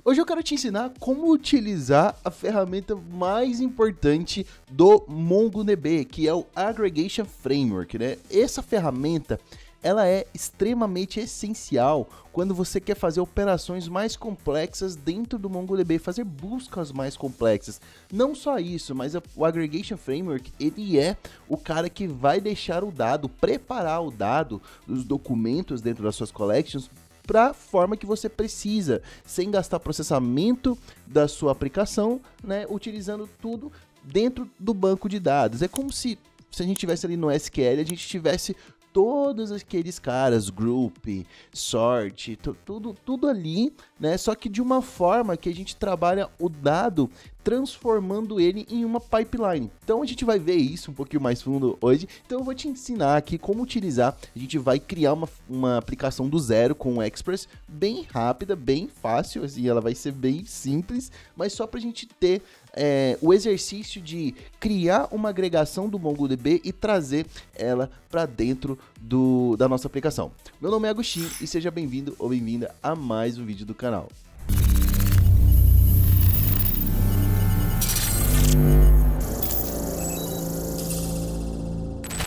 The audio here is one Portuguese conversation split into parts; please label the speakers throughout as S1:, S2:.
S1: Hoje eu quero te ensinar como utilizar a ferramenta mais importante do MongoDB, que é o Aggregation Framework, né? Essa ferramenta, ela é extremamente essencial quando você quer fazer operações mais complexas dentro do MongoDB, fazer buscas mais complexas. Não só isso, mas o Aggregation Framework, ele é o cara que vai deixar o dado, preparar o dado, os documentos dentro das suas collections, para a forma que você precisa, sem gastar processamento da sua aplicação, né, utilizando tudo dentro do banco de dados. É como se a gente tivesse ali no SQL, a gente tivesse todos aqueles caras, group, sort, tudo ali, né? Só que de uma forma que a gente trabalha o dado transformando ele em uma pipeline. Então a gente vai ver isso um pouquinho mais fundo hoje. Então eu vou te ensinar aqui como utilizar. A gente vai criar uma aplicação do zero com o Express, bem rápida, bem fácil, assim, ela vai ser bem simples, mas só para a gente ter o exercício de criar uma agregação do MongoDB e trazer ela para dentro da nossa aplicação. Meu nome é Agostinho e seja bem-vindo ou bem-vinda a mais um vídeo do canal.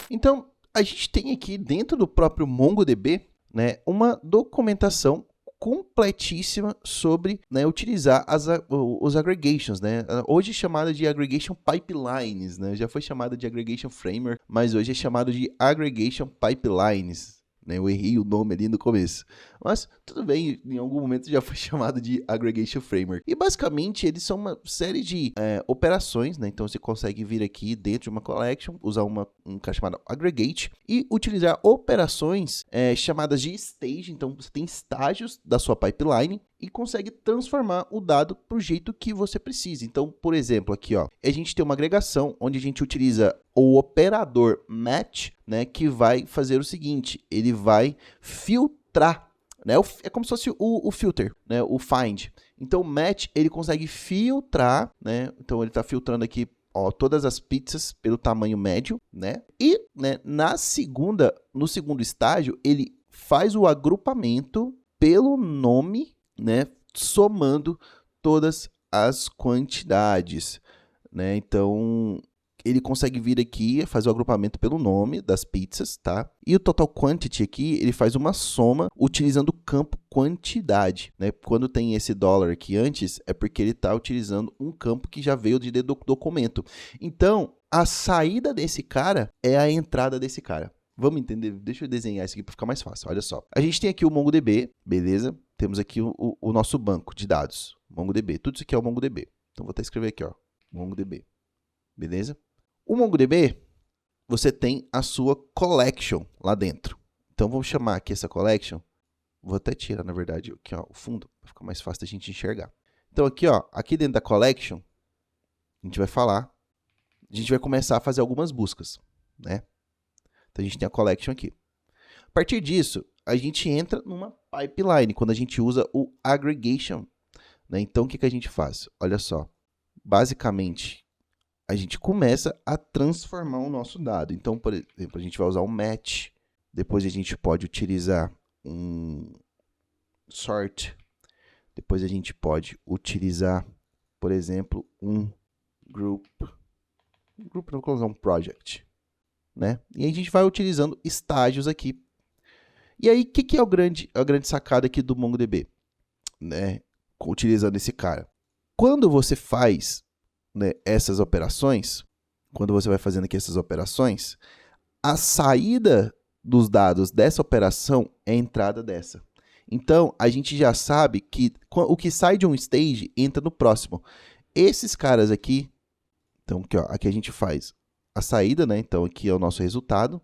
S1: Então, a gente tem aqui dentro do próprio MongoDB, né, uma documentação completíssima sobre, né, utilizar os aggregations, né? Hoje é chamada de aggregation pipelines, né? Já foi chamada de aggregation framework, mas hoje é chamado de aggregation pipelines, né? Eu errei o nome ali no começo, mas tudo bem, em algum momento já foi chamado de aggregation framework. E basicamente eles são uma série de operações, né? Então você consegue vir aqui dentro de uma collection, usar um cara chamado aggregate e utilizar operações chamadas de stage. Então você tem estágios da sua pipeline e consegue transformar o dado para o jeito que você precisa. Então, por exemplo, aqui ó, a gente tem uma agregação onde a gente utiliza o operador match, né, que vai fazer o seguinte, ele vai filtrar, né, é como se fosse o filter, né, o find. Então, o match, ele consegue filtrar, né, então ele está filtrando aqui ó, todas as pizzas pelo tamanho médio, né, e né, no segundo estágio, ele faz o agrupamento pelo nome, né, somando todas as quantidades, né? Então ele consegue vir aqui fazer o agrupamento pelo nome das pizzas, tá? E o total quantity aqui, ele faz uma soma utilizando o campo quantidade, né? Quando tem esse dólar aqui antes, é porque ele está utilizando um campo que já veio de documento. Então, a saída desse cara é a entrada desse cara. Vamos entender? Deixa eu desenhar isso aqui para ficar mais fácil. Olha só. A gente tem aqui o MongoDB, beleza? Temos aqui o nosso banco de dados, MongoDB. Tudo isso aqui é o MongoDB. Então, vou até escrever aqui, ó, MongoDB. Beleza? O MongoDB, você tem a sua collection lá dentro. Então, vamos chamar aqui essa collection. Vou até tirar, na verdade, aqui, ó, o fundo, para ficar mais fácil da gente enxergar. Então, aqui, ó, aqui dentro da collection, a gente vai começar a fazer algumas buscas, né? Então, a gente tem a collection aqui. A partir disso, a gente entra numa pipeline, quando a gente usa o aggregation, né? Então, o que a gente faz? Olha só. Basicamente, a gente começa a transformar o nosso dado. Então, por exemplo, a gente vai usar um match. Depois, a gente pode utilizar um sort. Depois, a gente pode utilizar, por exemplo, um group. Não vou usar um project. Né? E aí a gente vai utilizando estágios aqui. E aí, o que é a grande sacada aqui do MongoDB? Né? Utilizando esse cara. Quando você faz, né, essas operações, quando você vai fazendo aqui essas operações, a saída dos dados dessa operação é a entrada dessa. Então, a gente já sabe que o que sai de um stage entra no próximo. Esses caras aqui, então aqui, ó, aqui a gente faz a saída, né? Então, aqui é o nosso resultado.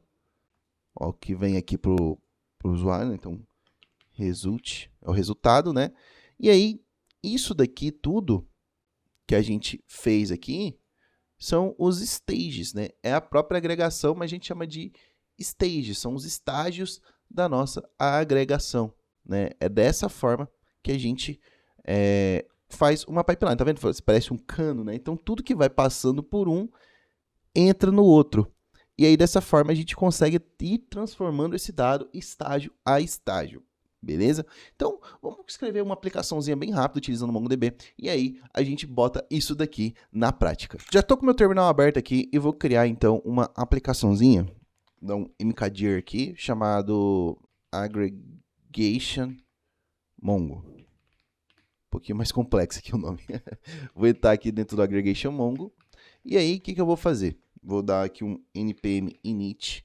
S1: Ó, que vem aqui para o usuário, né? Então, result é o resultado, né? E aí, isso daqui tudo que a gente fez aqui são os stages, né? É a própria agregação, mas a gente chama de stages. São os estágios da nossa agregação, né? É dessa forma que a gente faz uma pipeline. Tá vendo? Parece um cano, né? Então, tudo que vai passando por um entra no outro. E aí, dessa forma, a gente consegue ir transformando esse dado estágio a estágio. Beleza? Então, vamos escrever uma aplicaçãozinha bem rápida utilizando o MongoDB. E aí, a gente bota isso daqui na prática. Já estou com o meu terminal aberto aqui e vou criar, então, uma aplicaçãozinha. Dá um mkdir aqui, chamado Aggregation Mongo. Um pouquinho mais complexo aqui o nome. Vou entrar aqui dentro do Aggregation Mongo. E aí, o que eu vou fazer? Vou dar aqui um npm init-y.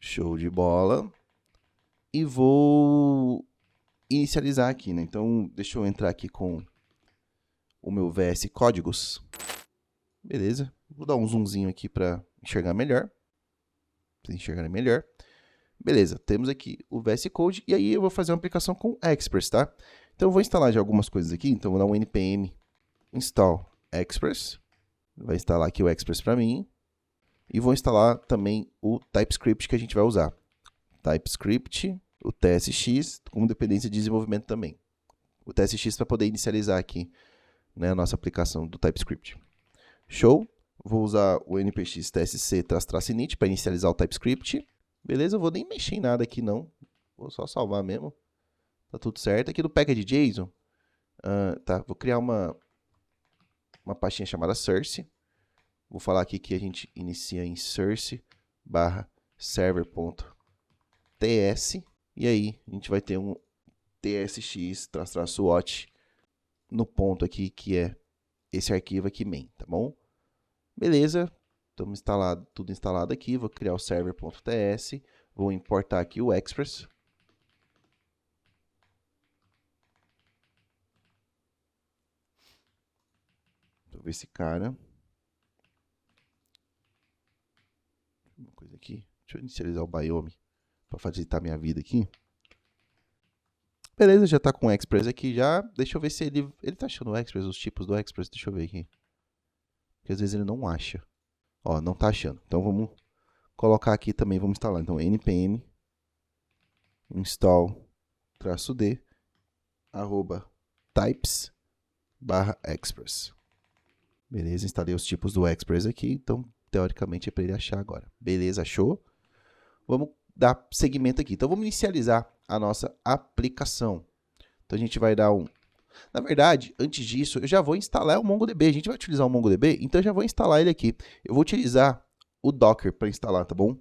S1: Show de bola. E vou inicializar aqui, né? Então, deixa eu entrar aqui com o meu VS Códigos. Beleza. Vou dar um zoomzinho aqui para enxergar melhor. Para vocês enxergarem melhor. Beleza, temos aqui o VS Code. E aí eu vou fazer uma aplicação com Express, tá? Então, eu vou instalar já algumas coisas aqui. Então, vou dar um npm install Express. Vai instalar aqui o Express para mim. E vou instalar também o TypeScript que a gente vai usar. TypeScript, o TSX, como dependência de desenvolvimento também. O TSX para poder inicializar aqui, né, a nossa aplicação do TypeScript. Show? Vou usar o npx tsc-init para inicializar o TypeScript. Beleza? Eu vou nem mexer em nada aqui não. Vou só salvar mesmo. Tá tudo certo. Aqui no package.json, tá, vou criar uma pastinha chamada source. Vou falar aqui que a gente inicia em source/server.ts. E aí, a gente vai ter um tsx-watch no ponto aqui, que é esse arquivo aqui, main, tá bom? Beleza, estamos tudo instalado aqui. Vou criar o server.ts. Vou importar aqui o Express. Deixa eu ver esse cara. Uma coisa aqui. Deixa eu inicializar o Biome para facilitar minha vida aqui. Beleza, já está com o Express aqui já. Deixa eu ver se ele está achando o Express, os tipos do Express. Deixa eu ver aqui. Porque às vezes ele não acha. Ó, não está achando. Então vamos colocar aqui também, vamos instalar. Então npm install-d @types/express. Beleza, instalei os tipos do Express aqui. Então, teoricamente, é para ele achar agora. Beleza, achou? Vamos dar seguimento aqui. Então, vamos inicializar a nossa aplicação. Então, a gente vai dar um... Na verdade, antes disso, eu já vou instalar o MongoDB. A gente vai utilizar o MongoDB, então eu já vou instalar ele aqui. Eu vou utilizar o Docker para instalar, tá bom?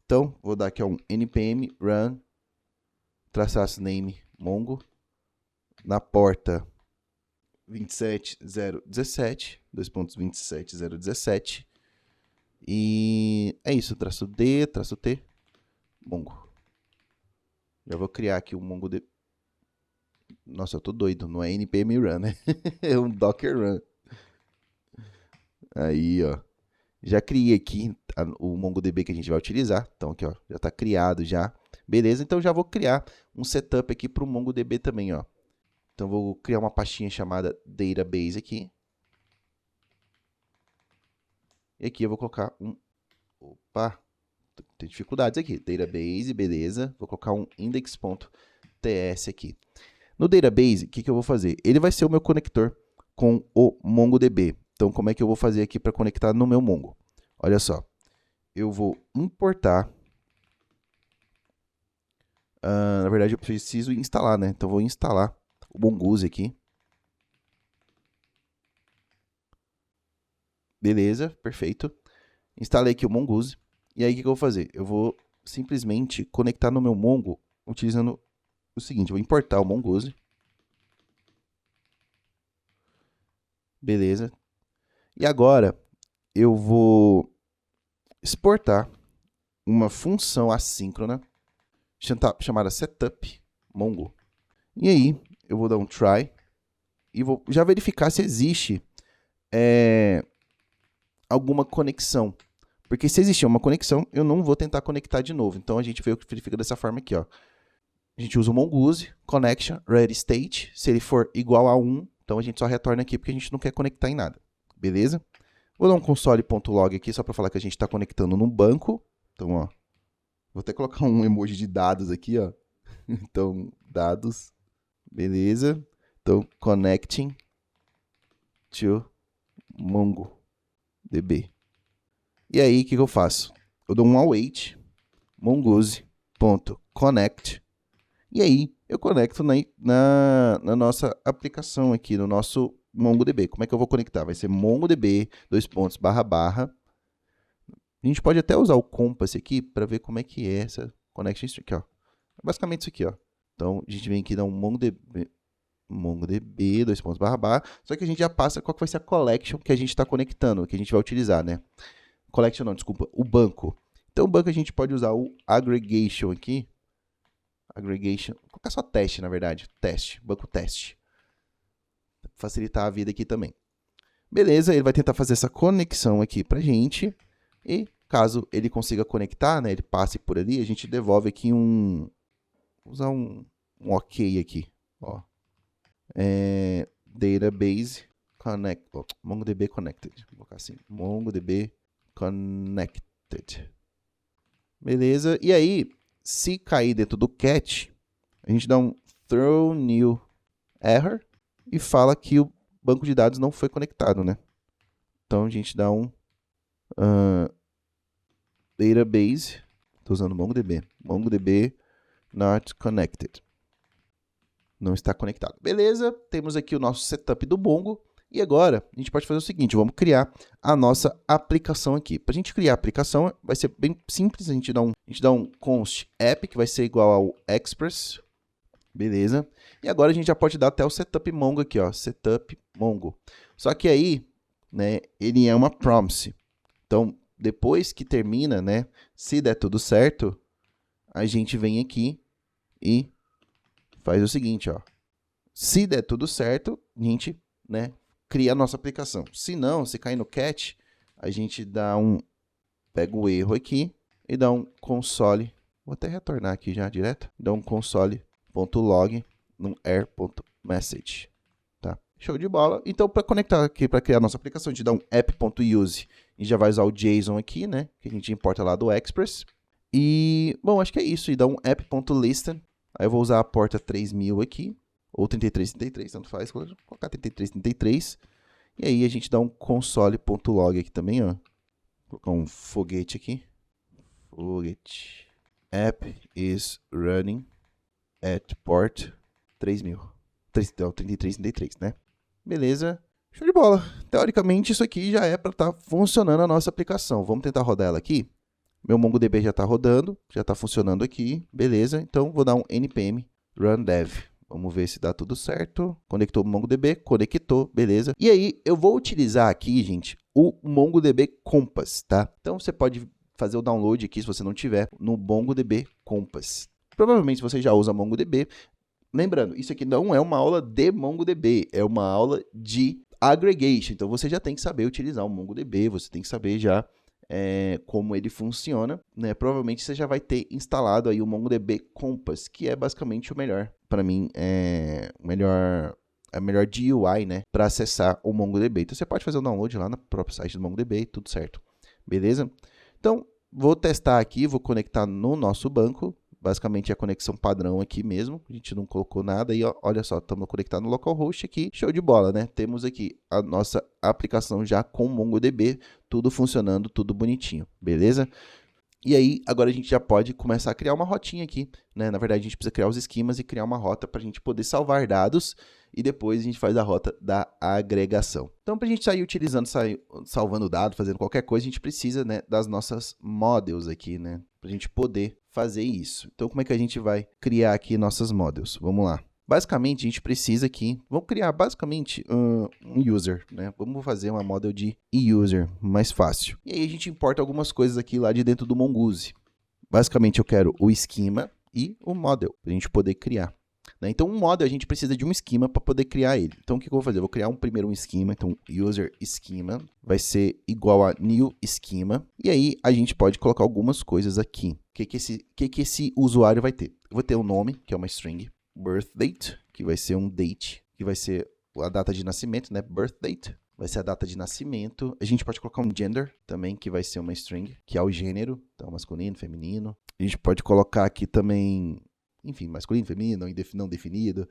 S1: Então, vou dar aqui um npm run --name mongo na porta 27017, 2.27017. E é isso, -d, -t, mongo. Já vou criar aqui um MongoDB. Nossa, eu tô doido, não é npm run, né? É um docker run. Aí, ó. Já criei aqui o MongoDB que a gente vai utilizar. Então, aqui, ó, já tá criado já. Beleza, então já vou criar um setup aqui para o MongoDB também, ó. Então, vou criar uma pastinha chamada database aqui. E aqui eu vou colocar um... Opa, tem dificuldades aqui. Database, beleza. Vou colocar um index.ts aqui. No database, o que eu vou fazer? Ele vai ser o meu conector com o MongoDB. Então, como é que eu vou fazer aqui para conectar no meu Mongo? Olha só. Eu vou importar... na verdade, eu preciso instalar, né? Então, eu vou instalar o Mongoose aqui. Beleza, perfeito. Instalei aqui o Mongoose. E aí, o que eu vou fazer? Eu vou simplesmente conectar no meu Mongo utilizando o seguinte. Eu vou importar o Mongoose. Beleza. E agora, eu vou exportar uma função assíncrona chamada setup mongo. E aí, eu vou dar um try e vou já verificar se existe alguma conexão. Porque se existir uma conexão, eu não vou tentar conectar de novo. Então, a gente verifica dessa forma aqui, ó. A gente usa o Mongoose, connection, ready state. Se ele for igual a 1, então a gente só retorna aqui porque a gente não quer conectar em nada. Beleza? Vou dar um console.log aqui só para falar que a gente está conectando num banco. Então, ó. Vou até colocar um emoji de dados aqui, ó. Então, dados. Beleza. Então, connecting to MongoDB. E aí, o que eu faço? Eu dou um await mongoose. connect. E aí, eu conecto na nossa aplicação aqui, no nosso MongoDB. Como é que eu vou conectar? Vai ser MongoDB, //. A gente pode até usar o Compass aqui para ver como é que é essa connection string. Aqui, ó. Basicamente isso aqui, ó. Então, a gente vem aqui e dá um MongoDB, //. Só que a gente já passa qual que vai ser a collection que a gente está conectando, que a gente vai utilizar, né? Collection não, desculpa, o banco. Então, o banco a gente pode usar o aggregation aqui. Aggregation, vou colocar só teste, na verdade. Teste, banco teste. Facilitar a vida aqui também. Beleza, ele vai tentar fazer essa conexão aqui pra gente. E caso ele consiga conectar, né, ele passe por ali, a gente devolve aqui vou usar um OK aqui. Ó. Database connect, MongoDB connected. Vou colocar assim, MongoDB connected. Beleza, e aí, se cair dentro do catch, a gente dá um throw new error e fala que o banco de dados não foi conectado, né? Então, a gente dá um database, estou usando MongoDB not connected. Não está conectado. Beleza, temos aqui o nosso setup do Mongo. E agora, a gente pode fazer o seguinte, vamos criar a nossa aplicação aqui. Para a gente criar a aplicação, vai ser bem simples, a gente dá um const app, que vai ser igual ao express. Beleza. E agora a gente já pode dar até o setup Mongo aqui, ó, setup Mongo. Só que aí, né, ele é uma promise. Então, depois que termina, né, se der tudo certo, a gente vem aqui e faz o seguinte, ó. Se der tudo certo, a gente, né, cria a nossa aplicação. Se não, se cair no catch, a gente pega o erro aqui e dá um console. Vou até retornar aqui já direto. Dá um console.log num error.message. Tá? Show de bola. Então, para conectar aqui, para criar a nossa aplicação, a gente dá um app.use. E já vai usar o JSON aqui, né? Que a gente importa lá do Express. E, bom, acho que é isso. E dá um app.listen. Aí eu vou usar a porta 3000 aqui. Ou 3333, tanto faz. Vou colocar 3333. E aí a gente dá um console.log aqui também, ó. Vou colocar um foguete aqui. Foguete. App is running at port 3000. 3333, né? Beleza. Show de bola. Teoricamente, isso aqui já é para estar funcionando a nossa aplicação. Vamos tentar rodar ela aqui. Meu MongoDB já está rodando, já está funcionando aqui. Beleza. Então, vou dar um npm run dev. Vamos ver se dá tudo certo. Conectou o MongoDB, conectou, beleza. E aí, eu vou utilizar aqui, gente, o MongoDB Compass, tá? Então, você pode fazer o download aqui, se você não tiver, no MongoDB Compass. Provavelmente você já usa MongoDB. Lembrando, isso aqui não é uma aula de MongoDB, é uma aula de aggregation. Então, você já tem que saber utilizar o MongoDB, você tem que saber já como ele funciona, né? Provavelmente você já vai ter instalado aí o MongoDB Compass, que é basicamente o melhor, para mim, a melhor GUI, né, para acessar o MongoDB. Então você pode fazer o download lá no próprio site do MongoDB, tudo certo, beleza? Então, vou testar aqui, vou conectar no nosso banco, basicamente é a conexão padrão aqui mesmo, a gente não colocou nada e ó, olha só, estamos conectados no localhost aqui, show de bola, né? Temos aqui a nossa aplicação já com MongoDB, tudo funcionando, tudo bonitinho, beleza? E aí, agora a gente já pode começar a criar uma rotinha aqui, né? Na verdade, a gente precisa criar os esquemas e criar uma rota para a gente poder salvar dados e depois a gente faz a rota da agregação. Então, para a gente sair utilizando, salvando dados, fazendo qualquer coisa, a gente precisa, né, das nossas models aqui, né? Para a gente poder fazer isso. Então, como é que a gente vai criar aqui nossas models? Vamos lá. Basicamente, a gente precisa aqui, vamos criar basicamente um user, né? Vamos fazer uma model de user, mais fácil. E aí a gente importa algumas coisas aqui lá de dentro do Mongoose. Basicamente, eu quero o esquema e o model, para a gente poder criar. Né? Então, um model, a gente precisa de um esquema para poder criar ele. Então, o que eu vou fazer? Eu vou criar primeiro um esquema. Então, user esquema vai ser igual a new esquema. E aí, a gente pode colocar algumas coisas aqui. O que esse usuário vai ter? Eu vou ter um nome, que é uma string. Birth date, que vai ser um date, que vai ser a data de nascimento, né? Birth date, vai ser a data de nascimento. A gente pode colocar um gender também, que vai ser uma string, que é o gênero, então masculino, feminino. A gente pode colocar aqui também, enfim, masculino, feminino, não definido,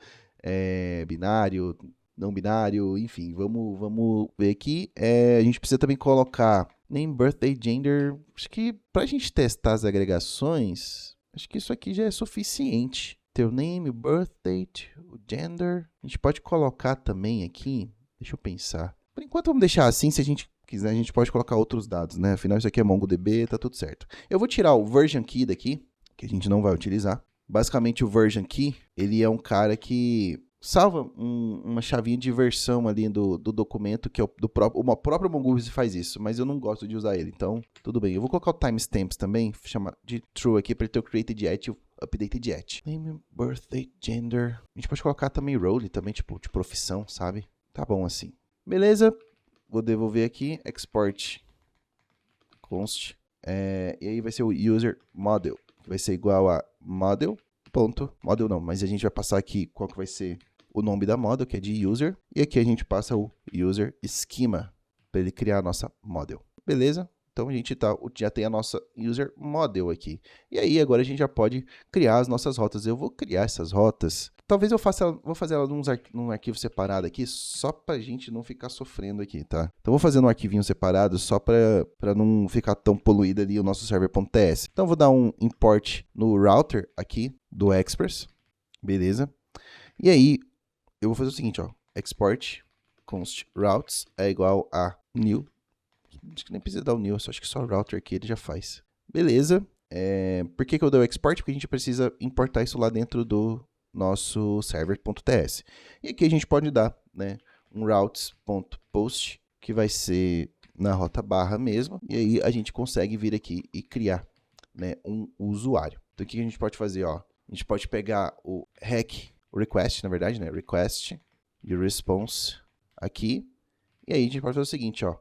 S1: binário, não binário, enfim, vamos ver aqui. A gente precisa também colocar name, birthday, gender. Acho que pra gente testar as agregações, Acho que isso aqui já é suficiente. Teu name, o birth date, o gender. A gente pode colocar também aqui, deixa eu pensar. Por enquanto vamos deixar assim, se a gente quiser a gente pode colocar outros dados, né? Afinal isso aqui é MongoDB, tá tudo certo. Eu vou tirar o version key daqui, que a gente não vai utilizar. Basicamente o version key, ele é um cara que salva uma chavinha de versão ali do documento, que é o próprio MongoDB faz isso, mas eu não gosto de usar ele, então tudo bem. Eu vou colocar o timestamps também, chamar de true aqui, para ele ter o created yet e o updated yet. Name, birthday, gender. A gente pode colocar também role, também tipo de profissão, sabe? Tá bom assim. Beleza, vou devolver aqui, export const, e aí vai ser o user model, que vai ser igual a model, model não, mas a gente vai passar aqui qual que vai ser o nome da model, que é de user, e aqui a gente passa o user schema, para ele criar a nossa model. Beleza? Então a gente já tem a nossa user model aqui. E aí agora a gente já pode criar as nossas rotas. Eu vou criar essas rotas. Talvez vou fazer ela num arquivo separado aqui, só para a gente não ficar sofrendo aqui, tá? Então vou fazer num arquivinho separado só para não ficar tão poluído ali o nosso server.ts. Então vou dar um import no router aqui do Express. Beleza? E aí eu vou fazer o seguinte, ó. Export const routes é igual a new. Acho que nem precisa dar o new, acho que só o router aqui ele já faz. Beleza. Por que eu dei o export? Porque a gente precisa importar isso lá dentro do nosso server.ts. E aqui a gente pode dar, né, um routes.post, que vai ser na rota barra mesmo. E aí a gente consegue vir aqui e criar, né, um usuário. Então o que a gente pode fazer? Ó? A gente pode pegar o request, na verdade, né, request e response aqui. E aí a gente pode fazer o seguinte, ó.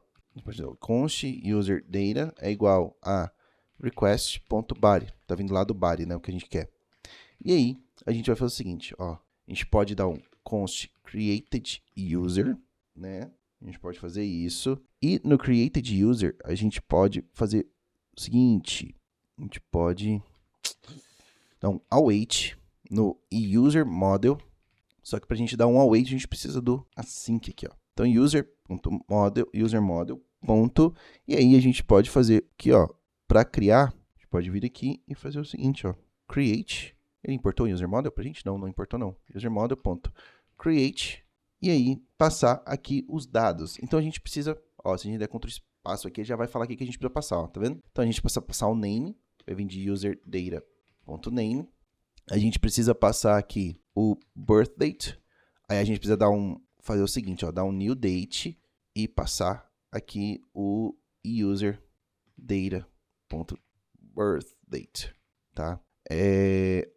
S1: Const user data é igual a request.body. Tá vindo lá do body, né? O que a gente quer. E aí, a gente vai fazer o seguinte, ó. A gente pode dar um const created user, né? A gente pode fazer isso. E no created user, a gente pode fazer o seguinte. A gente pode dar um await no user model. Só que pra gente dar um await, a gente precisa do async aqui, ó. Então, user model, ponto, e aí a gente pode fazer aqui, ó, para criar, a gente pode vir aqui e fazer o seguinte, ó, create, ele importou o user model pra gente? Não, não importou não, user model, ponto, create, e aí passar aqui os dados. Então, a gente precisa, ó, se a gente der Ctrl espaço aqui, já vai falar aqui que a gente precisa passar, ó, tá vendo? Então, a gente precisa passar o name, vai vir de user data.name, a gente precisa passar aqui o birth date, aí a gente precisa fazer o seguinte, ó, dar um new date e passar aqui o user data.birthdate, tá?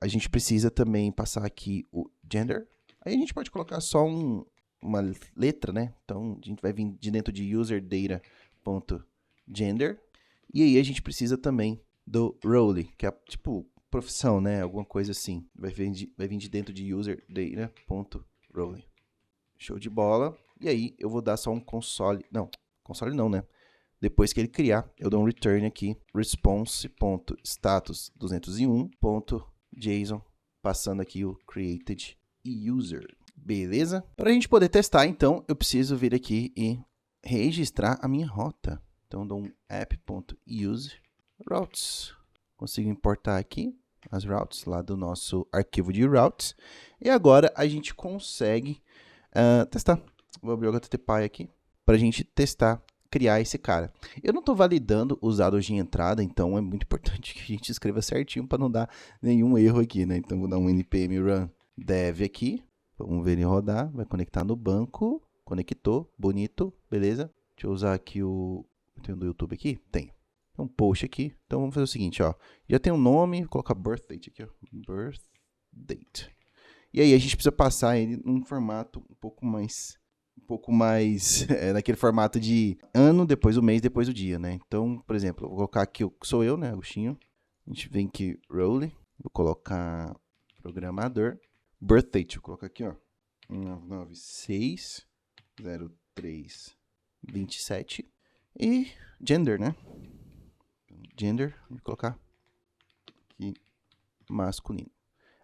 S1: A gente precisa também passar aqui o gender. Aí a gente pode colocar só uma letra, né? Então a gente vai vir de dentro de user data.gender. E aí a gente precisa também do role, que é tipo profissão, né? Alguma coisa assim. Vai vir de dentro de user data.role. Show de bola. E aí, eu vou dar só um console. Não, console não, né? Depois que ele criar, eu dou um return aqui. Response.status201.json. Passando aqui o created user. Beleza? Para a gente poder testar, então, eu preciso vir aqui e registrar a minha rota. Então, eu dou um app.useRoutes. Consigo importar aqui as routes lá do nosso arquivo de routes. E agora, a gente consegue testar. Vou abrir o HTTPy aqui para a gente testar, criar esse cara. Eu não estou validando os dados de entrada, então é muito importante que a gente escreva certinho para não dar nenhum erro aqui, né? Então vou dar um npm run dev aqui, vamos ver ele rodar, vai conectar no banco, conectou, bonito, beleza? Deixa eu usar aqui tem um do YouTube aqui? Tem. Tem um post aqui, então vamos fazer o seguinte, ó. Já tem um nome, vou colocar birth date aqui, ó. Birth date. E aí a gente precisa passar ele num formato um pouco mais naquele formato de ano, depois o mês, depois o dia, né? Então, por exemplo, eu vou colocar aqui, sou eu, né, Agostinho. A gente vem aqui, role, vou colocar programador, birth date, vou colocar aqui, ó, 9960327 e gender, né? Gender, vou colocar aqui masculino.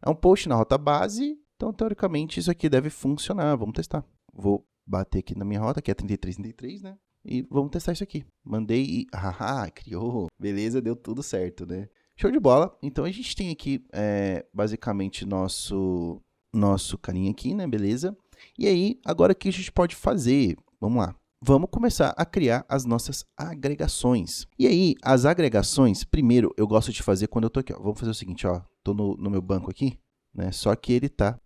S1: É um post na rota base, então teoricamente isso aqui deve funcionar. Vamos testar. Vou bater aqui na minha rota, que é 3333, né? E vamos testar isso aqui. Mandei e... criou. Beleza, deu tudo certo, né? Show de bola. Então, a gente tem aqui, basicamente, nosso carinha aqui, né? Beleza? E aí, agora o que a gente pode fazer? Vamos lá. Vamos começar a criar as nossas agregações. E aí, as agregações, primeiro, eu gosto de fazer quando eu tô aqui, ó. Vamos fazer o seguinte, ó. Tô no meu banco aqui, né? Só que ele tá...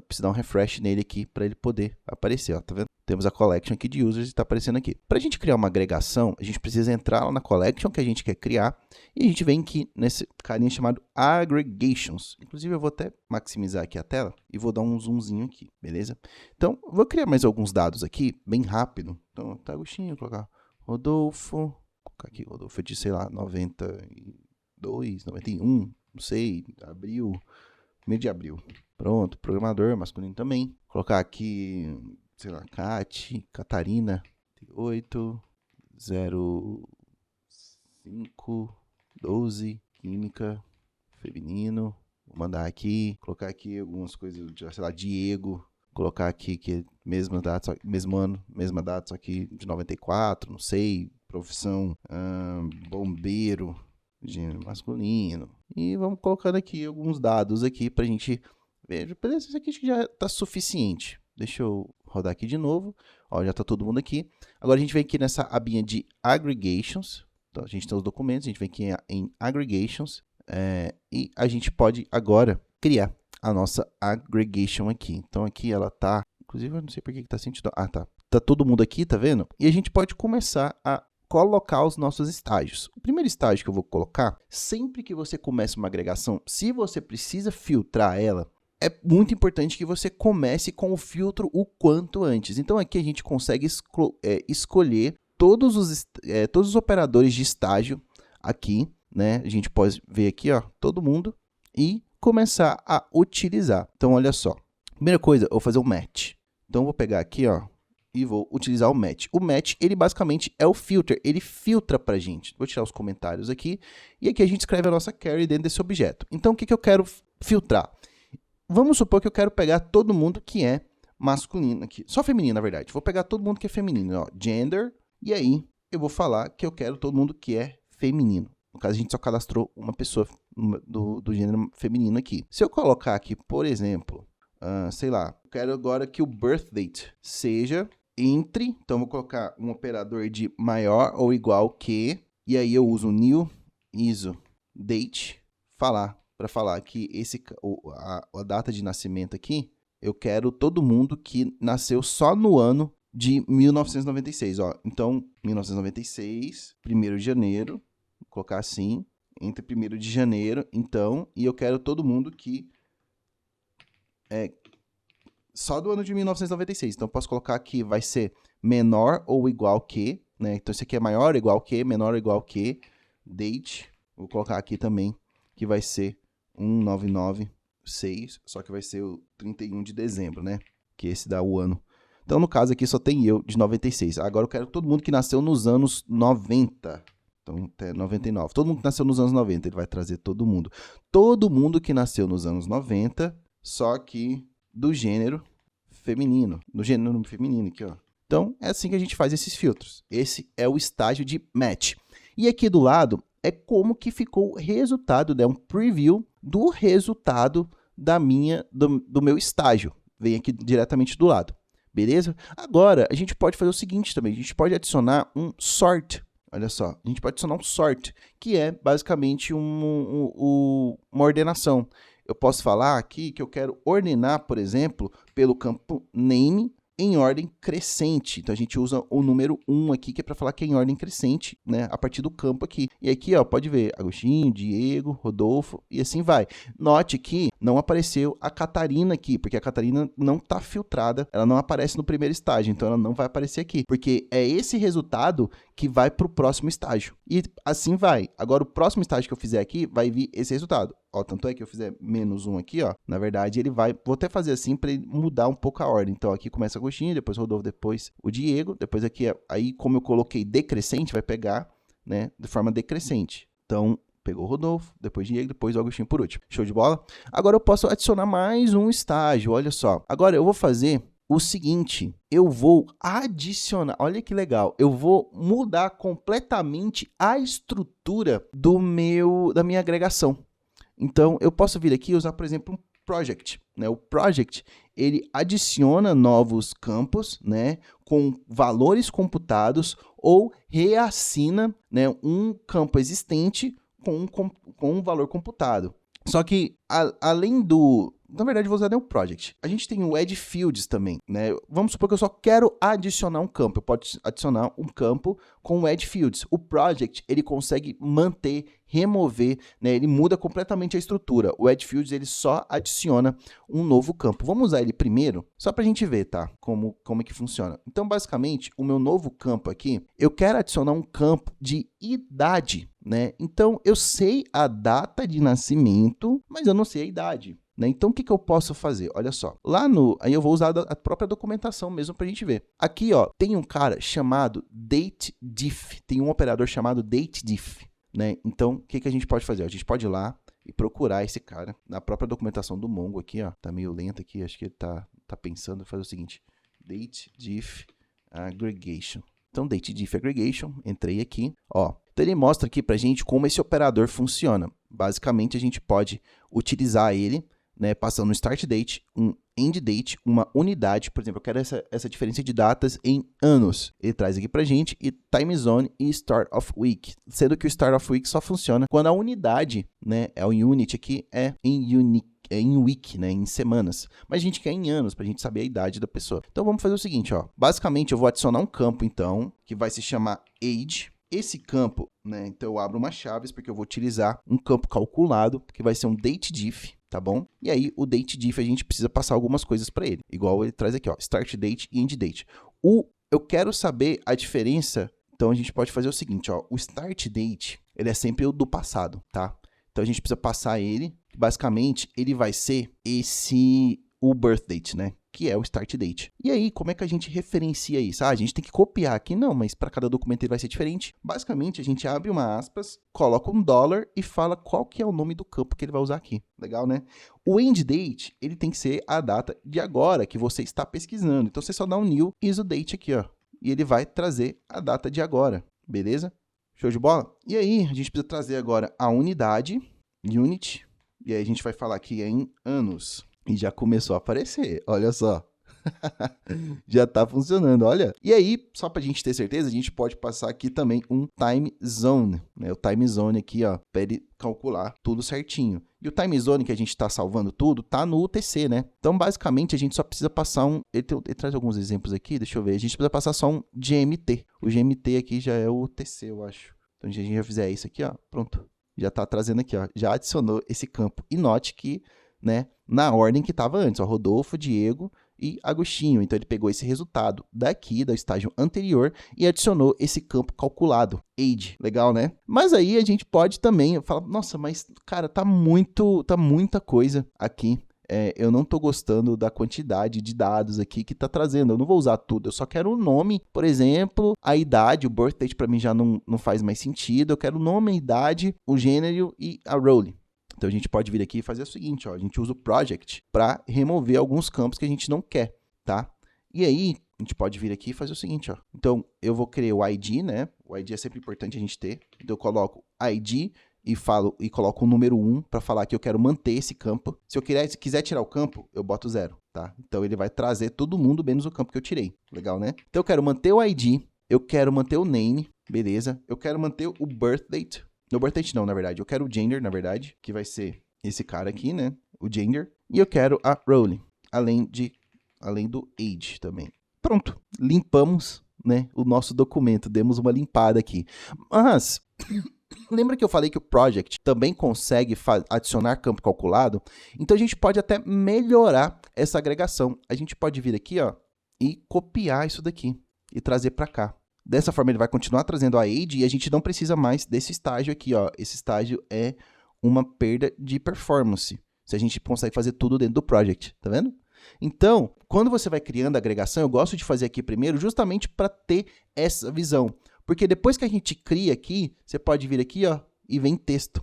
S1: precisa dar um refresh nele aqui para ele poder aparecer, ó. Tá vendo? Temos a collection aqui de users e está aparecendo aqui. Para a gente criar uma agregação, a gente precisa entrar lá na collection que a gente quer criar e a gente vem aqui nesse carinha chamado aggregations. Inclusive, eu vou até maximizar aqui a tela e vou dar um zoomzinho aqui, beleza? Então, vou criar mais alguns dados aqui, bem rápido. Então, tá, Agostinho, vou colocar Rodolfo, vou colocar aqui Rodolfo de, sei lá, 92, 91, não sei, abril, mês de abril. Pronto, programador masculino também. Vou colocar aqui... sei lá, Catarina, 8, 05, 12, química, feminino. Vou mandar aqui, colocar aqui algumas coisas, sei lá, Diego. Colocar aqui que é mesma data, mesmo ano, mesma data, só que de 94, não sei, profissão, bombeiro, gênero masculino. E vamos colocando aqui alguns dados aqui pra gente ver, beleza, isso aqui acho que já tá suficiente. Deixa eu rodar aqui de novo. Ó, já está todo mundo aqui. Agora a gente vem aqui nessa abinha de Aggregations. Então, a gente tem os documentos, a gente vem aqui em Aggregations. E a gente pode agora criar a nossa Aggregation aqui. Então, aqui ela tá... Inclusive, eu não sei por que está sentindo... Ah, tá. Tá todo mundo aqui, tá vendo? E a gente pode começar a colocar os nossos estágios. O primeiro estágio que eu vou colocar, sempre que você começa uma agregação, se você precisa filtrar ela, é muito importante que você comece com o filtro o quanto antes. Então, aqui a gente consegue escolher todos os operadores de estágio aqui, né? A gente pode ver aqui, ó, todo mundo e começar a utilizar. Então, olha só. Primeira coisa, eu vou fazer um match. Então, eu vou pegar aqui, ó, e vou utilizar o match. O match, ele basicamente é o filter. Ele filtra pra gente. Vou tirar os comentários aqui. E aqui a gente escreve a nossa query dentro desse objeto. Então, o que eu quero filtrar? Vamos supor que eu quero pegar todo mundo que é masculino aqui. Só feminino, na verdade. Vou pegar todo mundo que é feminino, ó, gender. E aí, eu vou falar que eu quero todo mundo que é feminino. No caso, a gente só cadastrou uma pessoa do gênero feminino aqui. Se eu colocar aqui, por exemplo, sei lá, eu quero agora que o birth date seja entre... Então, eu vou colocar um operador de maior ou igual que... E aí, eu uso new iso date, para falar que a data de nascimento aqui, eu quero todo mundo que nasceu só no ano de 1996. Ó. Então, 1996, 1º de janeiro, vou colocar assim, entre 1º de janeiro, então, e eu quero todo mundo que é só do ano de 1996. Então, eu posso colocar que vai ser menor ou igual que, né? Então, esse aqui é maior ou igual que, menor ou igual que, date, vou colocar aqui também, que vai ser 1996, só que vai ser o 31 de dezembro, né? Que esse dá o ano. Então, no caso aqui, só tem eu de 96. Agora, eu quero todo mundo que nasceu nos anos 90. Então, até 99. Todo mundo que nasceu nos anos 90, ele vai trazer todo mundo. Todo mundo que nasceu nos anos 90, só que do gênero feminino. Do gênero feminino aqui, ó. Então, é assim que a gente faz esses filtros. Esse é o estágio de match. E aqui do lado é como que ficou o resultado, né? Um preview do resultado do meu estágio. Vem aqui diretamente do lado, beleza? Agora, a gente pode fazer o seguinte também, a gente pode adicionar um sort. Olha só, a gente pode adicionar um sort, que é basicamente uma ordenação. Eu posso falar aqui que eu quero ordenar, por exemplo, pelo campo name, em ordem crescente. Então, a gente usa o número 1 aqui, que é para falar que é em ordem crescente, né? A partir do campo aqui. E aqui, ó, pode ver, Agostinho, Diego, Rodolfo, e assim vai. Note que não apareceu a Catarina aqui, porque a Catarina não está filtrada, ela não aparece no primeiro estágio, então ela não vai aparecer aqui, porque é esse resultado que vai para o próximo estágio. E assim vai. Agora, o próximo estágio que eu fizer aqui, vai vir esse resultado. Ó, tanto é que eu fizer -1 aqui, ó, na verdade ele vai, vou até fazer assim para ele mudar um pouco a ordem. Então aqui começa Agostinho, depois Rodolfo, depois o Diego, depois aqui, aí como eu coloquei decrescente, vai pegar, né, de forma decrescente. Então, pegou o Rodolfo, depois Diego, depois o Agostinho por último. Show de bola? Agora eu posso adicionar mais um estágio, olha só. Agora eu vou fazer o seguinte, eu vou adicionar, olha que legal, eu vou mudar completamente a estrutura da minha agregação. Então, eu posso vir aqui e usar, por exemplo, um project, né? O project, ele adiciona novos campos, né, com valores computados ou reassina, né, um campo existente com um valor computado. Só que, além do... Na verdade, eu vou usar nem o project. A gente tem o add fields também, né? Vamos supor que eu só quero adicionar um campo. Eu posso adicionar um campo com o add fields. O project, ele consegue manter, remover, né? Ele muda completamente a estrutura. O add fields, ele só adiciona um novo campo. Vamos usar ele primeiro, só para a gente ver, tá? Como é que funciona. Então, basicamente, o meu novo campo aqui, eu quero adicionar um campo de idade, né? Então, eu sei a data de nascimento, mas eu não sei a idade. Né? Então, o que eu posso fazer? Olha só, aí eu vou usar a própria documentação mesmo para a gente ver. Aqui, ó, tem um cara chamado datediff, tem um operador chamado datediff, né? Então, o que a gente pode fazer? A gente pode ir lá e procurar esse cara na própria documentação do Mongo aqui, ó, tá meio lento aqui, acho que ele tá pensando em fazer o seguinte, datediff aggregation. Então, datediff aggregation, entrei aqui, ó. Então, ele mostra aqui pra gente como esse operador funciona. Basicamente, a gente pode utilizar ele, né, passando um start date, um end date, uma unidade, por exemplo, eu quero essa diferença de datas em anos. Ele traz aqui pra gente e time zone e start of week, sendo que o start of week só funciona quando a unidade, né, é o unit aqui, é em week, né, em semanas. Mas a gente quer em anos, pra gente saber a idade da pessoa. Então, vamos fazer o seguinte, ó. Basicamente, eu vou adicionar um campo, então, que vai se chamar age. Esse campo, né, então eu abro uma chaves, porque eu vou utilizar um campo calculado, que vai ser um datediff, tá bom? E aí, o datediff, a gente precisa passar algumas coisas para ele. Igual ele traz aqui, ó, start date e end date. Eu quero saber a diferença, então a gente pode fazer o seguinte, ó, o start date, ele é sempre o do passado, tá? Então, a gente precisa passar ele, basicamente, ele vai ser o birth date, né? Que é o start date. E aí, como é que a gente referencia isso? Ah, a gente tem que copiar aqui? Não, mas para cada documento ele vai ser diferente. Basicamente, a gente abre uma aspas, coloca um dólar e fala qual que é o nome do campo que ele vai usar aqui. Legal, né? O end date, ele tem que ser a data de agora que você está pesquisando. Então, você só dá um new is o date aqui, ó. E ele vai trazer a data de agora. Beleza? Show de bola? E aí, a gente precisa trazer agora a unidade, unit, e aí a gente vai falar aqui em anos. E já começou a aparecer, olha só. Já tá funcionando, olha. E aí, só pra gente ter certeza, a gente pode passar aqui também um time zone, né? O time zone aqui, ó, pra ele calcular tudo certinho. E o time zone que a gente tá salvando tudo, tá no UTC, né? Então, basicamente, a gente só precisa passar ele traz alguns exemplos aqui, deixa eu ver. A gente precisa passar só um GMT. O GMT aqui já é o UTC, eu acho. Então, se a gente já fizer isso aqui, ó, pronto. Já tá trazendo aqui, ó, já adicionou esse campo. E note que, né, na ordem que estava antes, ó, Rodolfo, Diego e Agostinho. Então, ele pegou esse resultado daqui, do estágio anterior, e adicionou esse campo calculado, age. Legal, né? Mas aí a gente pode também falar, nossa, mas, cara, tá muita coisa aqui. Eu não estou gostando da quantidade de dados aqui que está trazendo. Eu não vou usar tudo, eu só quero o nome, por exemplo, a idade, o birth date para mim já não faz mais sentido. Eu quero o nome, a idade, o gênero e a role. Então, a gente pode vir aqui e fazer o seguinte, ó, a gente usa o project para remover alguns campos que a gente não quer, tá? E aí, a gente pode vir aqui e fazer o seguinte, ó. Então, eu vou criar o ID, né? O ID é sempre importante a gente ter. Então, eu coloco ID e coloco o número 1 para falar que eu quero manter esse campo. Se eu quiser tirar o campo, eu boto 0, tá? Então, ele vai trazer todo mundo menos o campo que eu tirei. Legal, né? Então, eu quero manter o ID, eu quero manter o name, beleza? Eu quero manter o birth date. No birth date não, na verdade. Eu quero o gender, na verdade, que vai ser esse cara aqui, né? O gender. E eu quero a role, além do age também. Pronto, limpamos, né, o nosso documento, demos uma limpada aqui. Mas, lembra que eu falei que o project também consegue adicionar campo calculado? Então, a gente pode até melhorar essa agregação. A gente pode vir aqui, ó, e copiar isso daqui e trazer para cá. Dessa forma, ele vai continuar trazendo a age e a gente não precisa mais desse estágio aqui, ó. Esse estágio é uma perda de performance, se a gente consegue fazer tudo dentro do project, tá vendo? Então, quando você vai criando a agregação, eu gosto de fazer aqui primeiro justamente para ter essa visão. Porque depois que a gente cria aqui, você pode vir aqui, ó, e vem texto.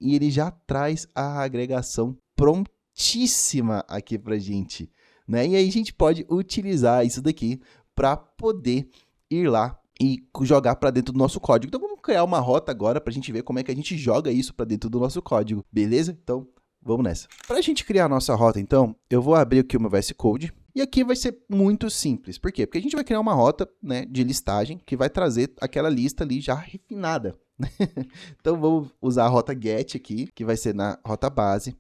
S1: E ele já traz a agregação prontíssima aqui pra gente, né? E aí a gente pode utilizar isso daqui para poder ir lá e jogar para dentro do nosso código. Então vamos criar uma rota agora para a gente ver como é que a gente joga isso para dentro do nosso código, beleza? Então vamos nessa. Para a gente criar a nossa rota, então, eu vou abrir aqui o meu VS Code. E aqui vai ser muito simples. Por quê? Porque a gente vai criar uma rota, né, de listagem que vai trazer aquela lista ali já refinada. Então vamos usar a rota get aqui, que vai ser na rota base.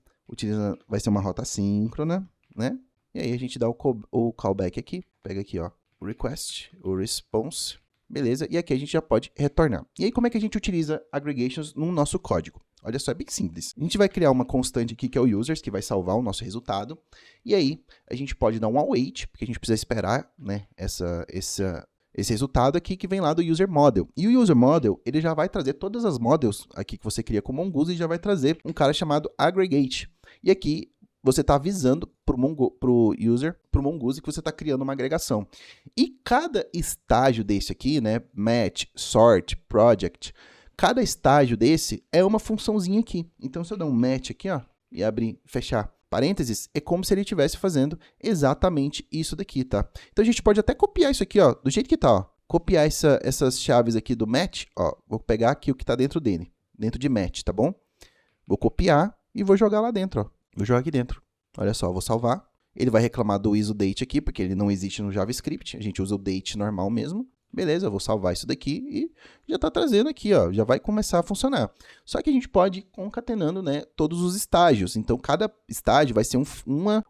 S1: Vai ser uma rota síncrona, né? E aí a gente dá o callback aqui. Pega aqui, ó, o request, o response. Beleza? E aqui a gente já pode retornar. E aí como é que a gente utiliza aggregations no nosso código? Olha só, é bem simples. A gente vai criar uma constante aqui que é o users, que vai salvar o nosso resultado. E aí, a gente pode dar um await, porque a gente precisa esperar, né, esse resultado aqui que vem lá do user model. E o user model, ele já vai trazer todas as models aqui que você cria com o Mongoose e já vai trazer um cara chamado aggregate. E aqui, você está avisando para o user, para o Mongoose, que você está criando uma agregação. E cada estágio desse aqui, né, match, sort, project, cada estágio desse é uma funçãozinha aqui. Então, se eu der um match aqui, ó, e abrir, fechar parênteses, é como se ele estivesse fazendo exatamente isso daqui, tá? Então, a gente pode até copiar isso aqui, ó, do jeito que tá, ó. Copiar essas chaves aqui do match, ó. Vou pegar aqui o que tá dentro dele, dentro de match, tá bom? Vou copiar e vou jogar lá dentro, ó. Vou jogar aqui dentro. Olha só, vou salvar. Ele vai reclamar do isODate aqui, porque ele não existe no JavaScript. A gente usa o date normal mesmo. Beleza, eu vou salvar isso daqui e já está trazendo aqui, ó, já vai começar a funcionar. Só que a gente pode ir concatenando, né, todos os estágios. Então, cada estágio vai ser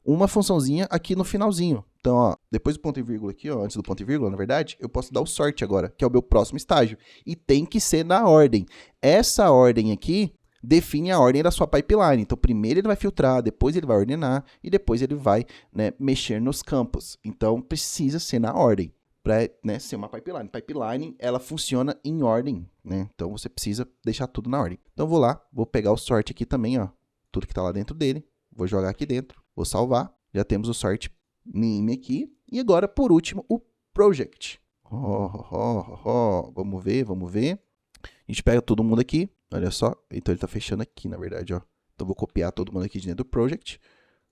S1: uma funçãozinha aqui no finalzinho. Então, ó, depois do ponto e vírgula aqui, ó, antes do ponto e vírgula, na verdade, eu posso dar o sort agora, que é o meu próximo estágio. E tem que ser na ordem. Essa ordem aqui define a ordem da sua pipeline. Então, primeiro ele vai filtrar, depois ele vai ordenar e depois ele vai, né, mexer nos campos. Então, precisa ser na ordem. Para, né, ser uma pipeline. Pipeline, ela funciona em ordem, né? Então, você precisa deixar tudo na ordem. Então, vou lá, vou pegar o sort aqui também, ó. Tudo que está lá dentro dele. Vou jogar aqui dentro. Vou salvar. Já temos o sort name aqui. E agora, por último, o project. Vamos ver, vamos ver. A gente pega todo mundo aqui. Olha só. Então, ele está fechando aqui, na verdade, ó. Então, vou copiar todo mundo aqui de dentro do project.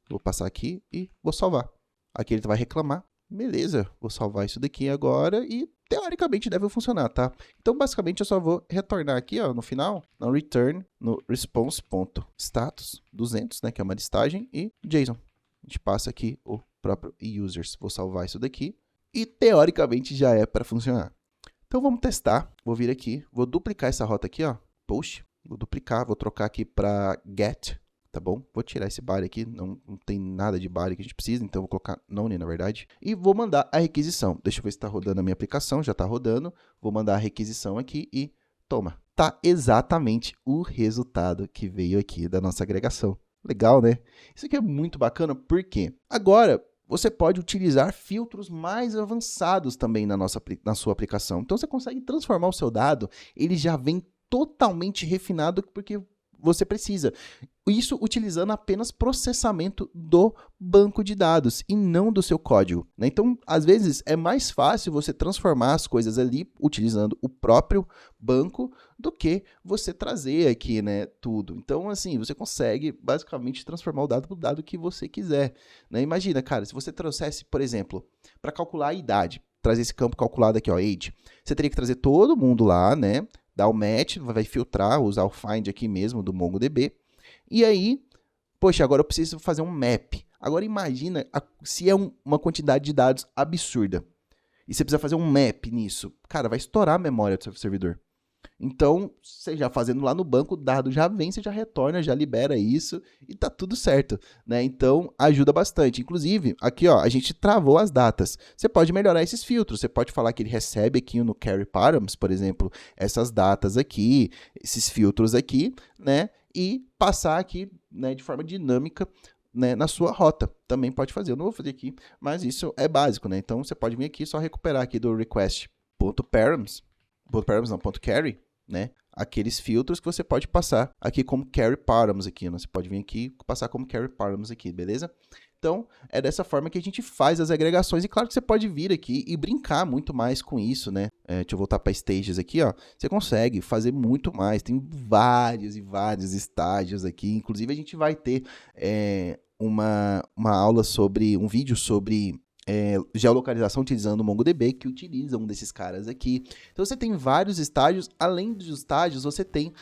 S1: Vou passar aqui e vou salvar. Aqui ele vai reclamar. Beleza, vou salvar isso daqui agora e teoricamente deve funcionar, tá? Então, basicamente, eu só vou retornar aqui, ó, no final, no return, no response.status 200, né, que é uma listagem, e JSON. A gente passa aqui o próprio users. Vou salvar isso daqui e teoricamente já é para funcionar. Então, vamos testar. Vou vir aqui, vou duplicar essa rota aqui, ó, push, vou duplicar, vou trocar aqui para get. Tá bom? Vou tirar esse body aqui, não tem nada de body que a gente precisa, então vou colocar none, na verdade. E vou mandar a requisição. Deixa eu ver se está rodando a minha aplicação, já está rodando. Vou mandar a requisição aqui e toma. Tá exatamente o resultado que veio aqui da nossa agregação. Legal, né? Isso aqui é muito bacana, porque agora você pode utilizar filtros mais avançados também na sua aplicação. Então, você consegue transformar o seu dado, ele já vem totalmente refinado, porque você precisa. Isso utilizando apenas processamento do banco de dados e não do seu código, né? Então, às vezes, é mais fácil você transformar as coisas ali utilizando o próprio banco do que você trazer aqui, né, tudo. Então, assim, você consegue basicamente transformar o dado para o dado que você quiser, né? Imagina, cara, se você trouxesse, por exemplo, para calcular a idade, trazer esse campo calculado aqui, ó, age, você teria que trazer todo mundo lá, né? Dar o match, vai filtrar, usar o find aqui mesmo do MongoDB. E aí, poxa, agora eu preciso fazer um map. Agora imagina se é uma quantidade de dados absurda. E você precisa fazer um map nisso. Cara, vai estourar a memória do seu servidor. Então, você já fazendo lá no banco, o dado já vem, você já retorna, já libera isso e tá tudo certo, né? Então, ajuda bastante. Inclusive, aqui, ó, a gente travou as datas. Você pode melhorar esses filtros. Você pode falar que ele recebe aqui no carry params, por exemplo, essas datas aqui, esses filtros aqui, né? E passar aqui, né, de forma dinâmica, né, na sua rota. Também pode fazer. Eu não vou fazer aqui, mas isso é básico, né? Então, você pode vir aqui e só recuperar aqui do request.params, .carry, né? Aqueles filtros que você pode passar aqui como carry params aqui, né? Você pode vir aqui e passar como carry params aqui, beleza? Então, é dessa forma que a gente faz as agregações. E claro que você pode vir aqui e brincar muito mais com isso, né? Deixa eu voltar para stages aqui, ó. Você consegue fazer muito mais. Tem vários e vários estágios aqui. Inclusive, a gente vai ter uma aula sobre, um vídeo sobre geolocalização utilizando o MongoDB, que utiliza um desses caras aqui. Então você tem vários estágios, além dos estágios, você tem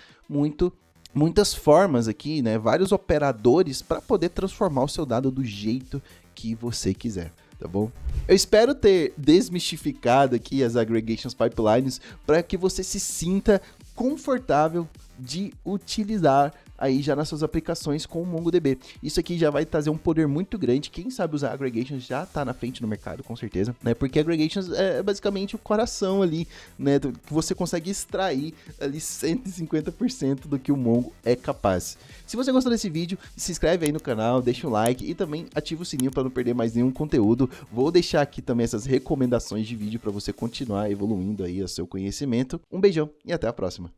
S1: muitas formas aqui, né? Vários operadores para poder transformar o seu dado do jeito que você quiser. Tá bom? Eu espero ter desmistificado aqui as aggregations pipelines para que você se sinta confortável de utilizar aí já nas suas aplicações com o MongoDB. Isso aqui já vai trazer um poder muito grande. Quem sabe usar aggregations já está na frente no mercado, com certeza, né? Porque aggregations é basicamente o coração ali, né? Que você consegue extrair ali 150% do que o Mongo é capaz. Se você gostou desse vídeo, se inscreve aí no canal, deixa um like e também ativa o sininho para não perder mais nenhum conteúdo. Vou deixar aqui também essas recomendações de vídeo para você continuar evoluindo aí o seu conhecimento. Um beijão e até a próxima.